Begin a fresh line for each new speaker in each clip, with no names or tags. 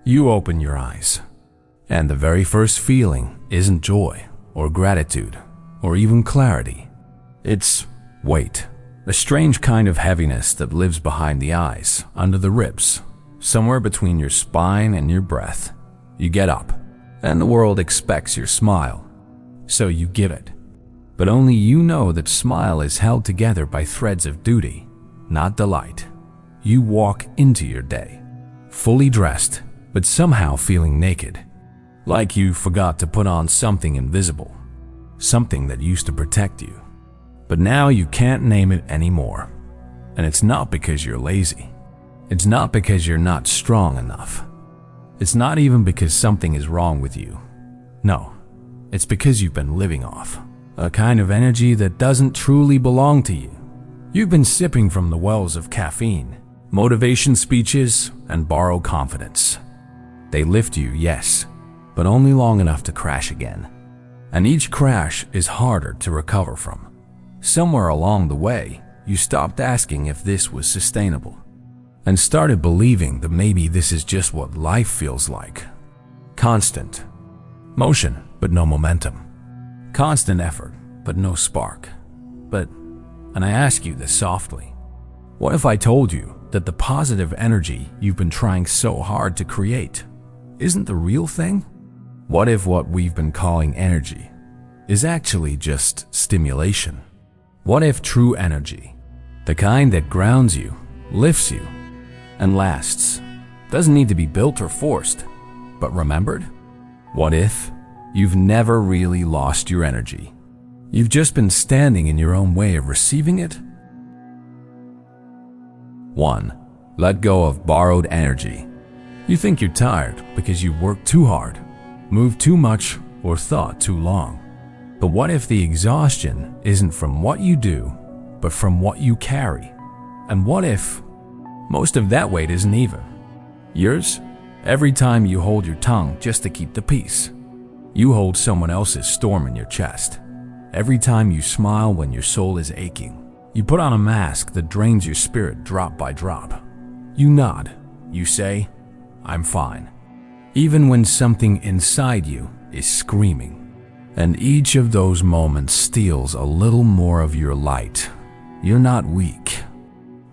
You open your eyes, and the very first feeling isn't joy or gratitude or even clarity. It's weight, a strange kind of heaviness that lives behind the eyes, under the ribs, somewhere between your spine and your breath. You get up, and the world expects your smile, so you give it. But only you know that smile is held together by threads of duty, not delight. You walk into your day, fully dressed, but somehow feeling naked, like you forgot to put on something invisible, something that used to protect you. But now you can't name it anymore. And it's not because you're lazy. It's not because you're not strong enough. It's not even because something is wrong with you. No, it's because you've been living off a kind of energy that doesn't truly belong to you. You've been sipping from the wells of caffeine, motivation speeches, and borrowed confidence. They lift you, yes, but only long enough to crash again. And each crash is harder to recover from. Somewhere along the way, you stopped asking if this was sustainable and started believing that maybe this is just what life feels like. Constant motion, but no momentum. Constant effort, but no spark. And I ask you this softly, what if I told you that the positive energy you've been trying so hard to create isn't the real thing? What if what we've been calling energy is actually just stimulation? What if true energy, the kind that grounds you, lifts you, and lasts, doesn't need to be built or forced, but remembered? What if you've never really lost your energy? You've just been standing in your own way of receiving it? 1. Let go of borrowed energy. You think you're tired because you worked too hard, moved too much, or thought too long. But what if the exhaustion isn't from what you do, but from what you carry? And what if most of that weight isn't even yours? Every time you hold your tongue just to keep the peace, you hold someone else's storm in your chest. Every time you smile when your soul is aching, you put on a mask that drains your spirit drop by drop. You nod. You say, I'm fine, even when something inside you is screaming. And each of those moments steals a little more of your light. You're not weak.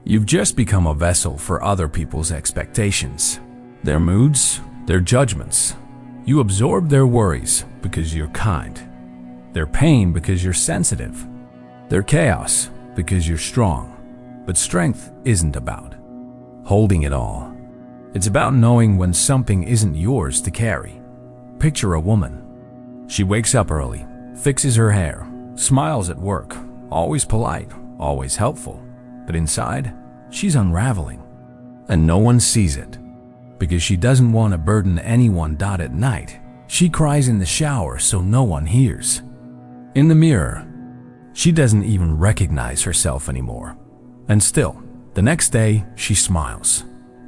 You've just become a vessel for other people's expectations, their moods, their judgments. You absorb their worries because you're kind, their pain because you're sensitive, their chaos because you're strong. But strength isn't about holding it all. It's about knowing when something isn't yours to carry. Picture a woman. She wakes up early, fixes her hair, smiles at work, always polite, always helpful. But inside, she's unraveling. And no one sees it. Because she doesn't want to burden anyone. At night, she cries in the shower so no one hears. In the mirror, she doesn't even recognize herself anymore. And still, the next day, she smiles.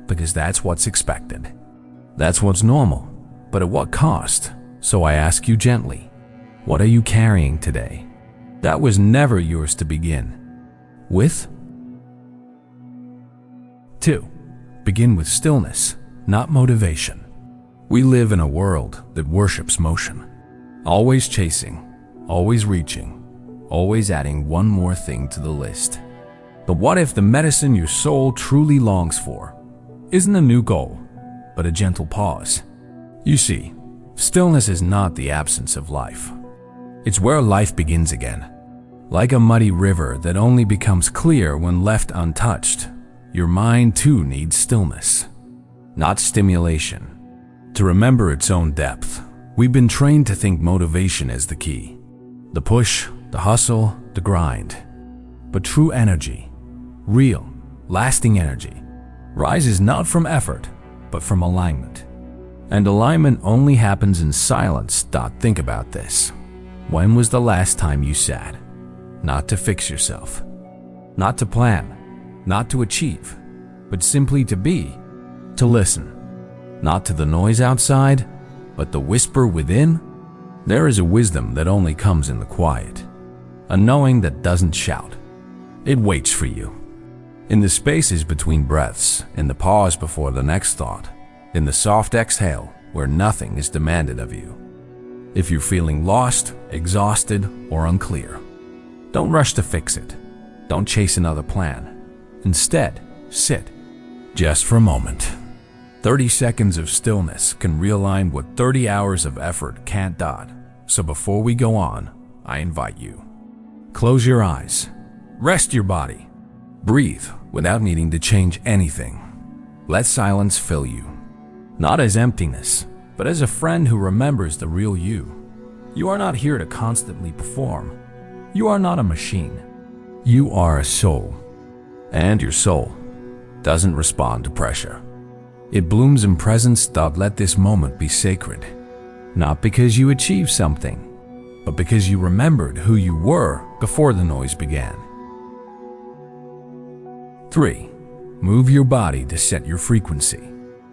Because that's what's expected. That's what's normal. But at what cost? So I ask you gently, what are you carrying today that was never yours to begin with? 2. Begin with stillness, not motivation. We live in a world that worships motion. Always chasing, always reaching, always adding one more thing to the list. But what if the medicine your soul truly longs for isn't a new goal, but a gentle pause? You see, stillness is not the absence of life. It's where life begins again. Like a muddy river that only becomes clear when left untouched, your mind too needs stillness, not stimulation. To remember its own depth, we've been trained to think motivation is the key. The push, the hustle, the grind. But true energy, real, lasting energy, rises not from effort, but from alignment. And alignment only happens in silence. Think about this. When was the last time you sat? Not to fix yourself, not to plan, not to achieve, but simply to be, to listen. Not to the noise outside, but the whisper within. There is a wisdom that only comes in the quiet, a knowing that doesn't shout. It waits for you. In the spaces between breaths, in the pause before the next thought, in the soft exhale where nothing is demanded of you. If you're feeling lost, exhausted, or unclear, don't rush to fix it. Don't chase another plan. Instead, sit, just for a moment. 30 seconds of stillness can realign what 30 hours of effort can't dot. So before we go on, I invite you. Close your eyes. Rest your body. Breathe without needing to change anything. Let silence fill you. Not as emptiness, but as a friend who remembers the real you. You are not here to constantly perform. You are not a machine. You are a soul. And your soul doesn't respond to pressure. It blooms in presence. Let this moment be sacred. Not because you achieved something, but because you remembered who you were before the noise began. 3. Move your body to set your frequency.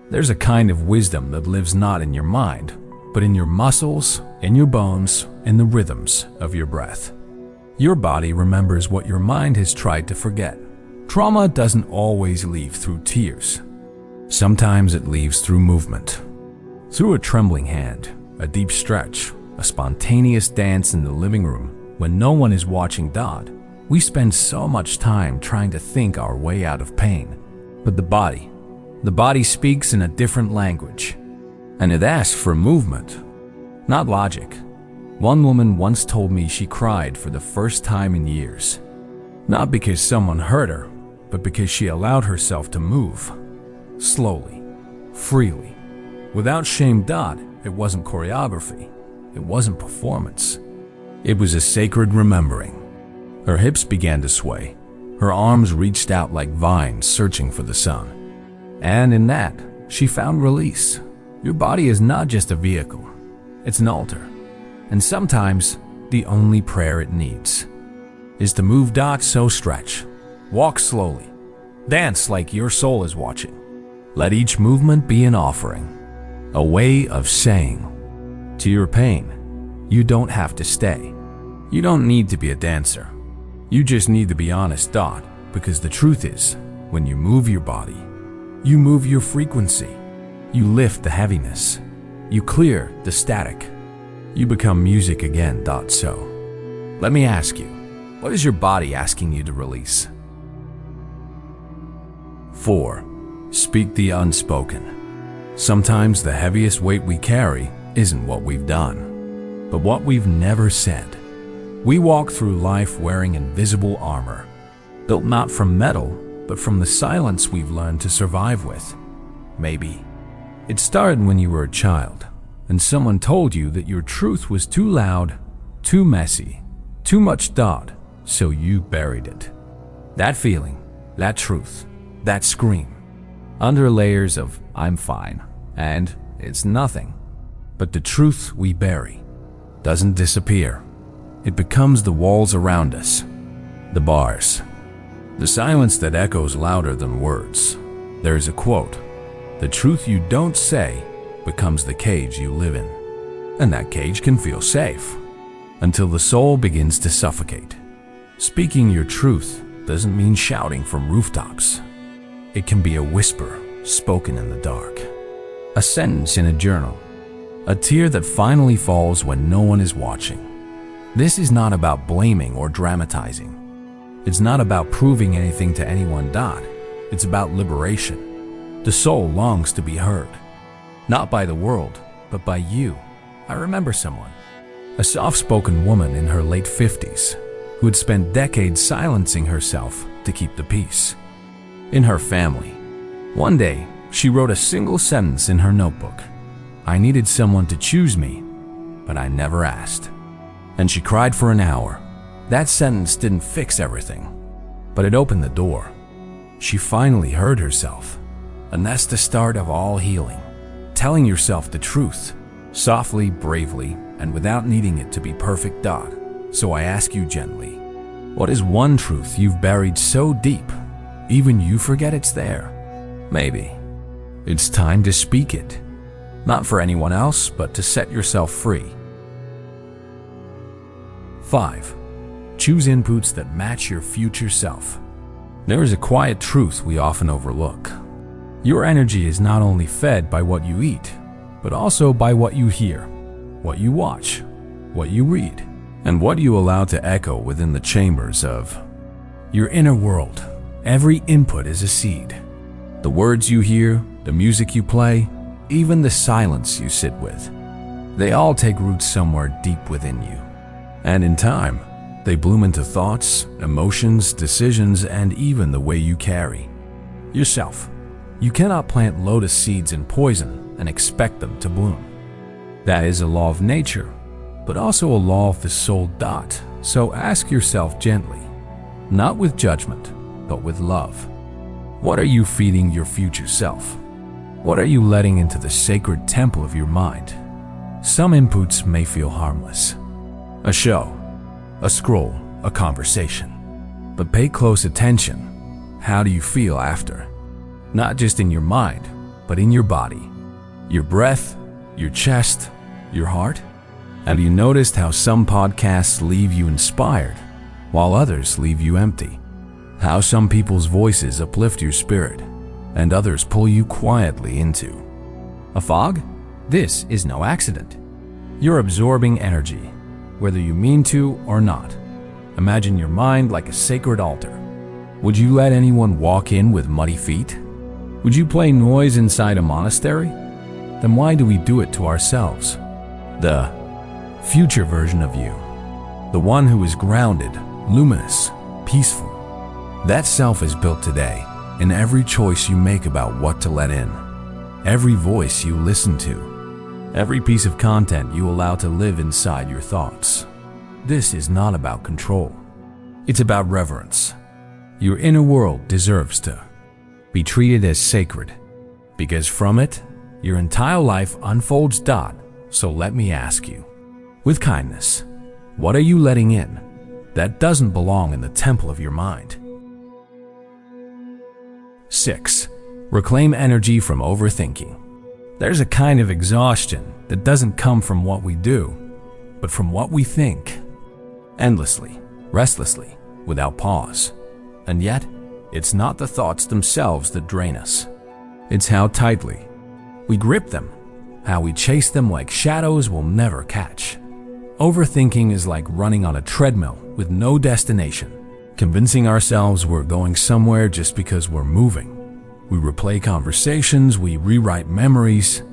There's a kind of wisdom that lives not in your mind, but in your muscles, in your bones, in the rhythms of your breath. Your body remembers what your mind has tried to forget. Trauma doesn't always leave through tears. Sometimes it leaves through movement. Through a trembling hand, a deep stretch, a spontaneous dance in the living room when no one is watching. We spend so much time trying to think our way out of pain. But the body speaks in a different language, and it asks for movement, not logic. One woman once told me she cried for the first time in years, not because someone hurt her, but because she allowed herself to move, slowly, freely, without shame. It wasn't choreography, it wasn't performance. It was a sacred remembering. Her hips began to sway, her arms reached out like vines searching for the sun. And in that, she found release. Your body is not just a vehicle, it's an altar. And sometimes, the only prayer it needs is to move. So stretch, walk slowly, dance like your soul is watching. Let each movement be an offering, a way of saying to your pain, you don't have to stay. You don't need to be a dancer. You just need to be honest. Because the truth is, when you move your body, you move your frequency. You lift the heaviness. You clear the static. You become music again. So, let me ask you, what is your body asking you to release? 4. Speak the unspoken. Sometimes the heaviest weight we carry isn't what we've done, but what we've never said. We walk through life wearing invisible armor, built not from metal, but from the silence we've learned to survive with. Maybe it started when you were a child, and someone told you that your truth was too loud, too messy, too much. So you buried it. That feeling, that truth, that scream, under layers of I'm fine, and it's nothing. But the truth we bury doesn't disappear. It becomes the walls around us, the bars, the silence that echoes louder than words. There is a quote, "The truth you don't say becomes the cage you live in." And that cage can feel safe until the soul begins to suffocate. Speaking your truth doesn't mean shouting from rooftops. It can be a whisper spoken in the dark, a sentence in a journal, a tear that finally falls when no one is watching. This is not about blaming or dramatizing. It's not about proving anything to anyone. It's about liberation. The soul longs to be heard, not by the world, but by you. I remember someone, a soft-spoken woman in her late 50s, who had spent decades silencing herself to keep the peace. In her family, one day, she wrote a single sentence in her notebook. "I needed someone to choose me, but I never asked." And she cried for an hour. That sentence didn't fix everything, but it opened the door. She finally heard herself. And that's the start of all healing. Telling yourself the truth, softly, bravely, and without needing it to be perfect. So I ask you gently, what is one truth you've buried so deep, even you forget it's there? Maybe it's time to speak it, not for anyone else, but to set yourself free. 5. Choose inputs that match your future self. There is a quiet truth we often overlook. Your energy is not only fed by what you eat, but also by what you hear, what you watch, what you read, and what you allow to echo within the chambers of your inner world. Every input is a seed. The words you hear, the music you play, even the silence you sit with, they all take root somewhere deep within you. And in time, they bloom into thoughts, emotions, decisions, and even the way you carry yourself. You cannot plant lotus seeds in poison and expect them to bloom. That is a law of nature, but also a law of the soul. So ask yourself gently, not with judgment, but with love. What are you feeding your future self? What are you letting into the sacred temple of your mind? Some inputs may feel harmless. A show, a scroll, a conversation. But pay close attention. How do you feel after? Not just in your mind, but in your body. Your breath, your chest, your heart. Have you noticed how some podcasts leave you inspired, while others leave you empty? How some people's voices uplift your spirit, and others pull you quietly into a fog? This is no accident. You're absorbing energy, whether you mean to or not. Imagine your mind like a sacred altar. Would you let anyone walk in with muddy feet? Would you play noise inside a monastery? Then why do we do it to ourselves? The future version of you, the one who is grounded, luminous, peaceful. That self is built today in every choice you make about what to let in, every voice you listen to, every piece of content you allow to live inside your thoughts. This is not about control. It's about reverence. Your inner world deserves to be treated as sacred, because from it, your entire life unfolds. So let me ask you, with kindness, what are you letting in that doesn't belong in the temple of your mind? 6. Reclaim energy from overthinking. There's a kind of exhaustion that doesn't come from what we do, but from what we think. Endlessly, restlessly, without pause. And yet, it's not the thoughts themselves that drain us. It's how tightly we grip them, how we chase them like shadows we'll never catch. Overthinking is like running on a treadmill with no destination, convincing ourselves we're going somewhere just because we're moving. We replay conversations, we rewrite memories,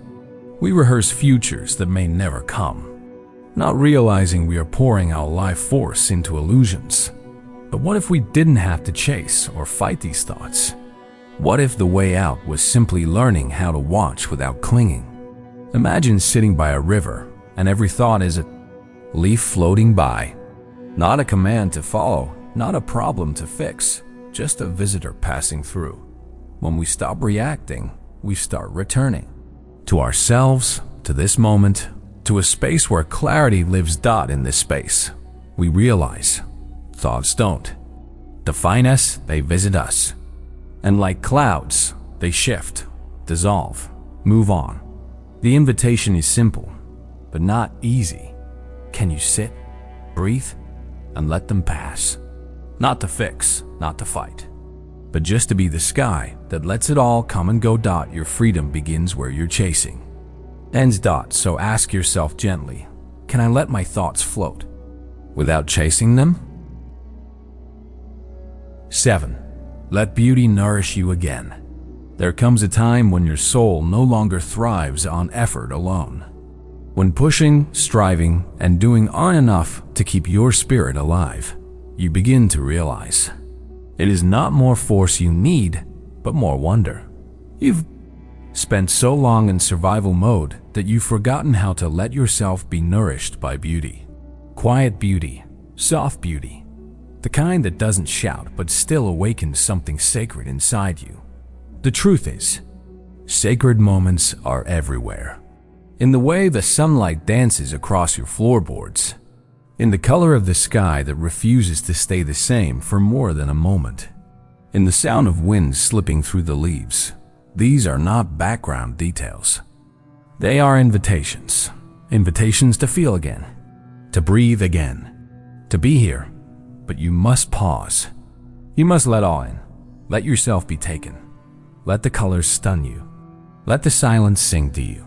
we rehearse futures that may never come, not realizing we are pouring our life force into illusions. But what if we didn't have to chase or fight these thoughts? What if the way out was simply learning how to watch without clinging? Imagine sitting by a river and every thought is a leaf floating by. Not a command to follow, not a problem to fix, just a visitor passing through. When we stop reacting, we start returning to ourselves, to this moment, to a space where clarity lives. In this space, we realize thoughts don't define us, they visit us. And like clouds, they shift, dissolve, move on. The invitation is simple, but not easy. Can you sit, breathe, and let them pass? Not to fix, not to fight, but just to be the sky that lets it all come and go. Your freedom begins where you're chasing ends. So ask yourself gently, can I let my thoughts float without chasing them? 7. Let beauty nourish you again. There comes a time when your soul no longer thrives on effort alone. When pushing, striving, and doing aren't enough to keep your spirit alive, you begin to realize it is not more force you need, but more wonder. You've spent so long in survival mode that you've forgotten how to let yourself be nourished by beauty. Quiet beauty, soft beauty, the kind that doesn't shout but still awakens something sacred inside you. The truth is, sacred moments are everywhere. In the way the sunlight dances across your floorboards, in the color of the sky that refuses to stay the same for more than a moment, in the sound of wind slipping through the leaves. These are not background details. They are invitations. Invitations to feel again, to breathe again, to be here. But you must pause. You must let all in. Let yourself be taken. Let the colors stun you. Let the silence sing to you.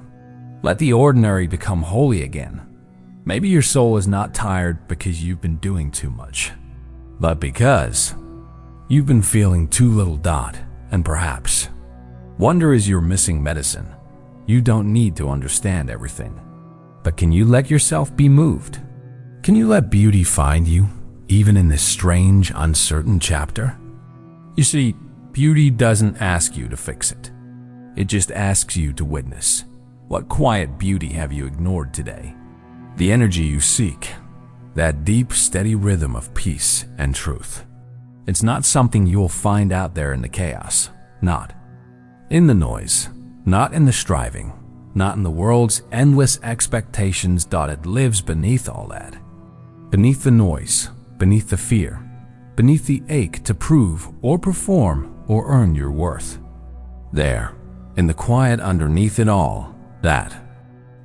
Let the ordinary become holy again. Maybe your soul is not tired because you've been doing too much, but because you've been feeling too little. And perhaps wonder is your missing medicine. You don't need to understand everything, but can you let yourself be moved? Can you let beauty find you, even in this strange, uncertain chapter? You see, beauty doesn't ask you to fix it. It just asks you to witness. What quiet beauty have you ignored today? The energy you seek, that deep, steady rhythm of peace and truth. It's not something you'll find out there in the chaos, not in the noise, not in the striving, not in the world's endless expectations. It lives beneath all that. Beneath the noise, beneath the fear, beneath the ache to prove or perform or earn your worth. There, in the quiet underneath it all, that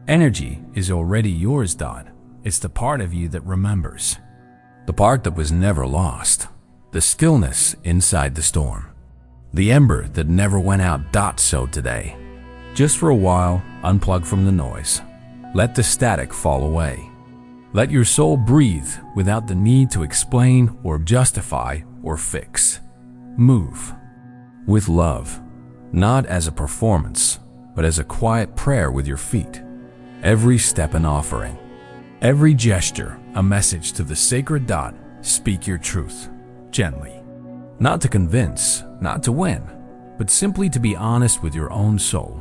energy is already yours. It's the part of you that remembers, the part that was never lost, the stillness inside the storm, the ember that never went out. So today, just for a while, unplug from the noise. Let the static fall away. Let your soul breathe without the need to explain or justify or fix. Move with love, not as a performance, but as a quiet prayer with your feet. Every step an offering, every gesture a message to the sacred. Speak your truth, gently. Not to convince, not to win, but simply to be honest with your own soul,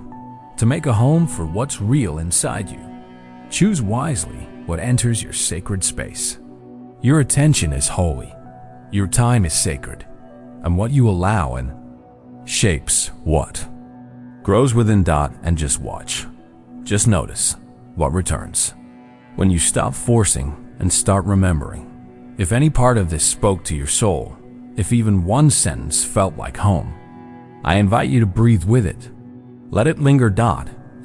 to make a home for what's real inside you. Choose wisely what enters your sacred space. Your attention is holy, your time is sacred, and what you allow in shapes what grows within. And just watch. Just notice what returns. When you stop forcing and start remembering, if any part of this spoke to your soul, if even one sentence felt like home, I invite you to breathe with it. Let it linger.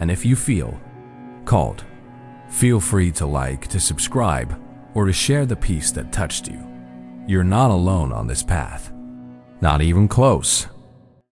And if you feel called, feel free to subscribe, or to share the piece that touched you. You're not alone on this path. Not even close.